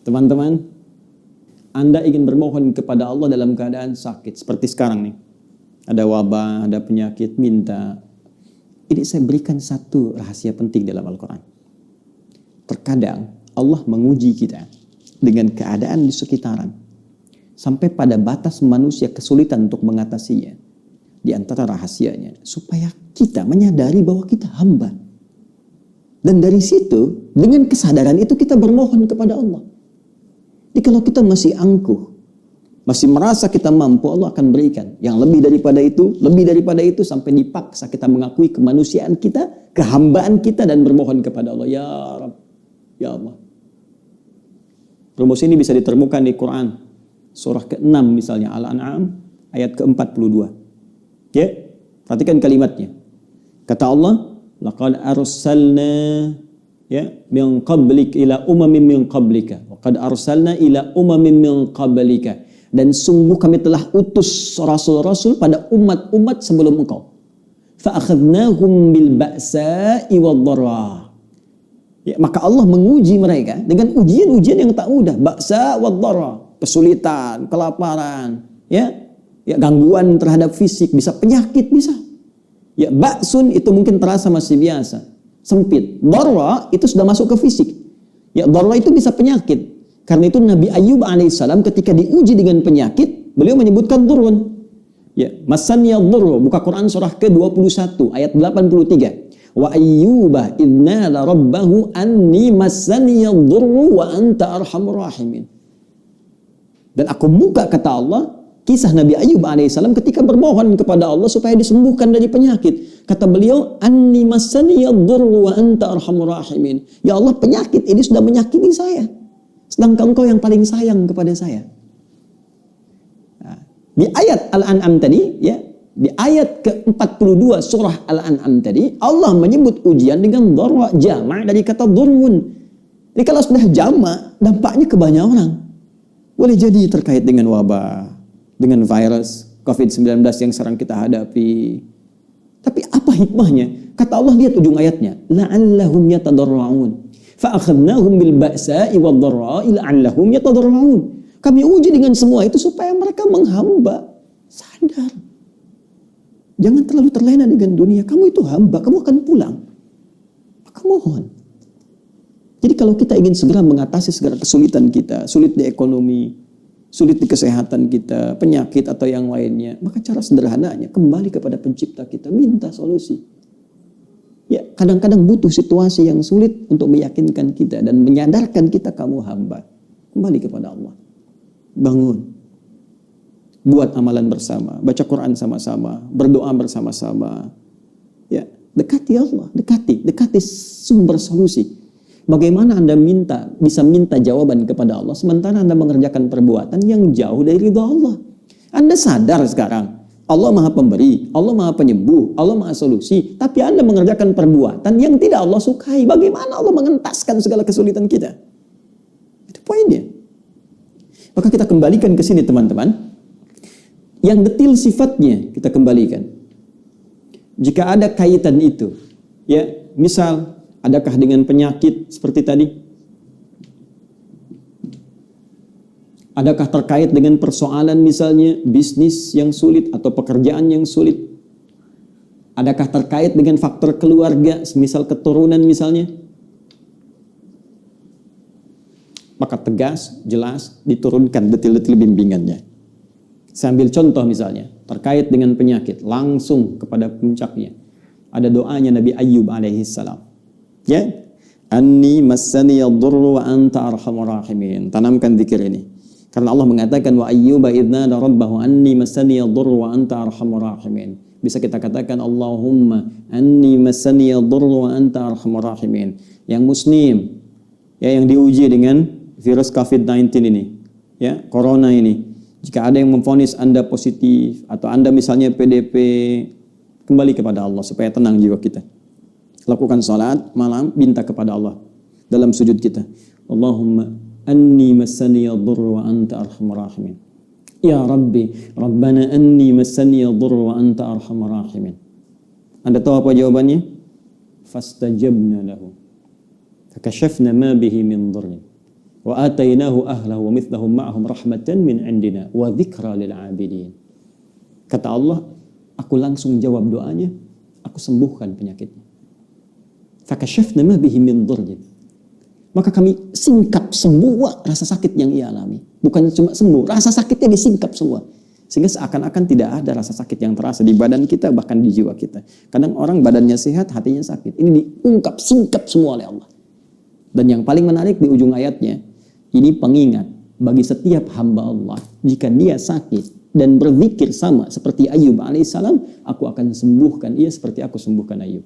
Teman-teman, Anda ingin bermohon kepada Allah dalam keadaan sakit. Seperti sekarang nih. Ada wabah, ada penyakit, minta. Ini saya berikan satu rahasia penting dalam Al-Quran. Terkadang Allah menguji kita dengan keadaan di sekitaran. Sampai pada batas manusia kesulitan untuk mengatasinya. Di antara rahasianya, supaya kita menyadari bahwa kita hamba. Dan dari situ, dengan kesadaran itu kita bermohon kepada Allah. Jadi kalau kita masih angkuh, masih merasa kita mampu, Allah akan berikan. Yang lebih daripada itu, sampai dipaksa kita mengakui kemanusiaan kita, kehambaan kita, dan bermohon kepada Allah. Ya Rabb, ya Allah. Rumus ini bisa ditemukan di Quran. Surah ke-6 misalnya, Al-An'am, ayat ke-42. Ya, perhatikan kalimatnya. Kata Allah, laqad arsalna min qablik ila umamin min qablika wa qad arsalna ila umamin min qablika, dan sungguh kami telah utus rasul-rasul pada umat-umat sebelum engkau. Fa akhadnahum bil ba'sa'i wad-dharra. Ya, maka Allah menguji mereka dengan ujian-ujian yang tak mudah, ba'sa wad-dharra, kesulitan, kelaparan, ya gangguan terhadap fisik, bisa penyakit, bisa. Ya, ba'sun itu mungkin terasa masih biasa, sempit. Dharra itu sudah masuk ke fisik. Ya, dharra itu bisa penyakit. Karena itu Nabi Ayyub alaihissalam ketika diuji dengan penyakit, beliau menyebutkan durun. Ya, masaniya dhurru, buka Quran surah ke-21 ayat 83. Wa ayyuba idnala rabbahu anni masaniya dhurru wa anta arhamur rahimin. Dan aku buka, kata Allah, kisah Nabi Ayyub alaihissalam ketika bermohon kepada Allah supaya disembuhkan dari penyakit. Kata beliau, anni masaniya dhurru wa anta arhamur rahimin. Ya Allah, penyakit ini sudah menyakiti saya, sedangkan Engkau yang paling sayang kepada saya. Nah, di ayat Al-An'am tadi, ya, di ayat ke-42 surah Al-An'am tadi, Allah menyebut ujian dengan dharra, jama' dari kata dhurrun. Jadi kalau sudah jama', dampaknya ke banyak orang. Boleh jadi terkait dengan wabah, dengan virus COVID-19 yang sekarang kita hadapi. Tapi apa hikmahnya? Kata Allah, lihat ujung ayatnya, la'allahum yatadarra'un fa akhadnahum bil ba'sa'i wad-dharra'i la'allahum yatadarra'un. Kami uji dengan semua itu supaya mereka menghamba, sadar. Jangan terlalu terlena dengan dunia. Kamu itu hamba, kamu akan pulang. Maka mohon. Jadi kalau kita ingin segera mengatasi segala kesulitan kita, sulit di ekonomi, sulit di kesehatan kita, penyakit atau yang lainnya, maka cara sederhananya kembali kepada pencipta kita, minta solusi. Ya, kadang-kadang butuh situasi yang sulit untuk meyakinkan kita dan menyadarkan kita kamu hamba. Kembali kepada Allah. Bangun. Buat amalan bersama, baca Quran sama-sama, berdoa bersama-sama. Ya, dekati Allah, dekati sumber solusi. Bagaimana Anda bisa minta jawaban kepada Allah sementara Anda mengerjakan perbuatan yang jauh dari ridha Allah? Anda sadar sekarang Allah Maha Pemberi, Allah Maha Penyembuh, Allah Maha Solusi, tapi Anda mengerjakan perbuatan yang tidak Allah sukai. Bagaimana Allah mengentaskan segala kesulitan kita? Itu poinnya. Maka kita kembalikan ke sini, teman-teman. Yang detil sifatnya kita kembalikan. Jika ada kaitan itu, ya, misal adakah dengan penyakit seperti tadi? Adakah terkait dengan persoalan misalnya bisnis yang sulit atau pekerjaan yang sulit? Adakah terkait dengan faktor keluarga, semisal keturunan misalnya? Maka tegas, jelas, diturunkan detil-detil bimbingannya. Saya ambil contoh misalnya, terkait dengan penyakit, langsung kepada puncaknya. Ada doanya Nabi Ayyub alaihissalam. Ya, anni massaniya dhurru wa anta arhamur rahimin. Tanamkan zikir ini. Karena Allah mengatakan wa ayyuba idnada rabbahu anni massaniya dhurru wa anta arhamur rahimin. Bisa kita katakan Allahumma anni massaniya dhurru wa anta arhamur rahimin. Yang muslim, ya, yang diuji dengan virus COVID-19 ini, ya, corona ini. Jika ada yang memvonis Anda positif atau Anda misalnya PDP, kembali kepada Allah supaya tenang jiwa kita. Lakukan salat malam, minta kepada Allah dalam sujud kita. Allahumma anni massaniya dhurru wa anta arhamur rahimin. Ya Rabbi, Rabbana anni massaniya dhurru wa anta arhamur rahimin. Anda tahu apa jawabannya? Fastajabna lahu. Fakashafna ma bihi min dhurrin. Wa atainahu ahlahu wa mithlahum ma'ahum rahmatan min indina wa dzikra lil 'abidin. Kata Allah, aku langsung jawab doanya, aku sembuhkan penyakitnya. Fakashafna ma bihi min dhurrin. Maka kami singkap semua rasa sakit yang ia alami. Bukan cuma sembuh, rasa sakitnya disingkap semua. Sehingga seakan-akan tidak ada rasa sakit yang terasa di badan kita, bahkan di jiwa kita. Kadang orang badannya sehat, hatinya sakit. Ini diungkap, singkap semua oleh Allah. Dan yang paling menarik di ujung ayatnya, ini pengingat bagi setiap hamba Allah. Jika dia sakit dan berzikir sama seperti Ayub alaihissalam, aku akan sembuhkan ia seperti aku sembuhkan Ayub.